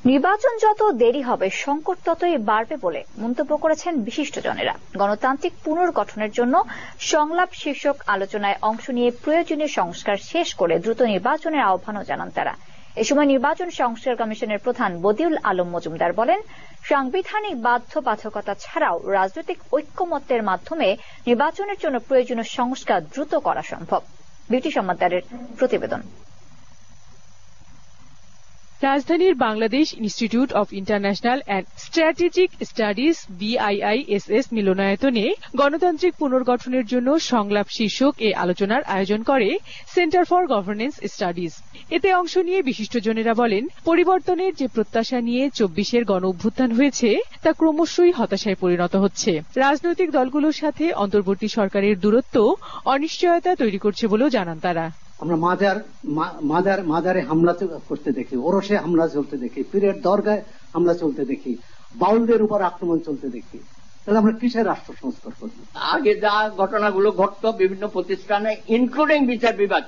নির্বাচন যত দেরি হবে সংকট ততই বাড়বে বলে মন্তব্য করেছেন বিশিষ্টজনেরা। গণতান্ত্রিক পুনর্গঠনের জন্য সংলাপ শীর্ষক আলোচনায় অংশ নিয়ে প্রয়োজনীয় সংস্কার শেষ করে দ্রুত নির্বাচনের আহ্বানও জানান তারা। এ সময় নির্বাচন সংস্কার কমিশনের প্রধান বদিউল আলম মজুমদার বলেন, সাংবিধানিক বাধ্যবাধকতা ছাড়াও রাজনৈতিক ঐক্যমত্যের মাধ্যমে নির্বাচনের জন্য প্রয়োজনীয় সংস্কার দ্রুত করা সম্ভব। বিউটি সমাদ্দারের প্রতিবেদন। রাজধানীর Bangladesh institute of international and strategic studies BIISS মিলনায়তনে গণতান্ত্রিক পুনর্গঠনের জন্য সংলাপ শীর্ষক এ আলোচনার আয়োজন করে সেন্টার ফর গভর্নেন্স স্টাডিজ। এতে অংশ নিয়ে বিশিষ্টজনেরা বলেন, পরিবর্তনের যে প্রত্যাশা নিয়ে ২৪-এর গণঅভ্যুত্থান হয়েছে তা ক্রমশই হতাশায় পরিণত হচ্ছে। রাজনৈতিক দলগুলোর সাথে অন্তর্বর্তী সরকারের দূরত্ব অনিশ্চয়তা তৈরি করছে বলেও জানান তারা। আমরা মাজারে হামলা করতে দেখি, ওরসে হামলা চলতে দেখি, পীরের দরগায় হামলা চলতে দেখি, বাউলদের উপর আক্রমণ চলতে দেখি। তাহলে আমরা কিসের রাষ্ট্র সংস্কার করব? আগে যা ঘটনাগুলো ঘটতো বিভিন্ন প্রতিষ্ঠানে ইনক্লুডিং বিচার বিভাগ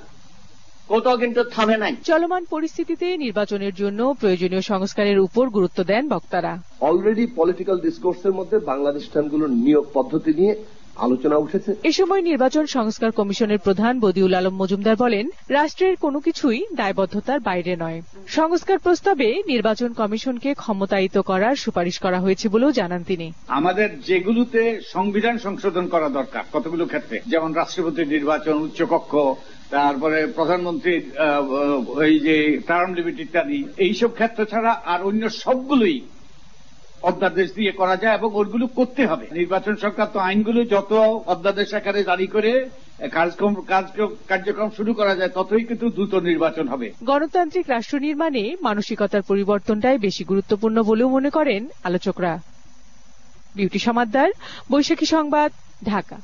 কোথাও কিন্তু থামে নাই। চলমান পরিস্থিতিতে নির্বাচনের জন্য প্রয়োজনীয় সংস্কারের উপর গুরুত্ব দেন বক্তারা। অলরেডি পলিটিক্যাল ডিসকোর্সের মধ্যে বাংলাদেশ স্ট্যান্ডগুলোর নিয়োগ পদ্ধতি নিয়ে আলোচনা উঠেছে। এ সময় নির্বাচন সংস্কার কমিশনের প্রধান বদিউল আলম মজুমদার বলেন, রাষ্ট্রের কোনো কিছুই দায়বদ্ধতার বাইরে নয়। সংস্কার প্রস্তাবে নির্বাচন কমিশনকে ক্ষমতায়িত করার সুপারিশ করা হয়েছে বলেও জানান তিনি। আমাদের যেগুলোতে সংবিধান সংশোধন করা দরকার কতগুলো ক্ষেত্রে, যেমন রাষ্ট্রপতির নির্বাচন, উচ্চকক্ষ, তারপরে প্রধানমন্ত্রীর এই যে টার্ম লিমিট ইত্যাদি, এইসব ক্ষেত্র ছাড়া আর অন্য সবগুলোই অধ্যাদেশ দিয়ে করা যায় এবং ওইগুলো করতে হবে। নির্বাচন সংক্রান্ত আইনগুলো যত অধ্যাদেশ আকারে জারি করে কার্যক্রম শুরু করা যায় ততই কিন্তু দ্রুত নির্বাচন হবে। গণতান্ত্রিক রাষ্ট্র নির্মাণে মানসিকতার পরিবর্তনটাই বেশি গুরুত্বপূর্ণ বলেও মনে করেন আলোচকরা। বিউটি সমাদ্দার, বৈশাখী সংবাদ, ঢাকা।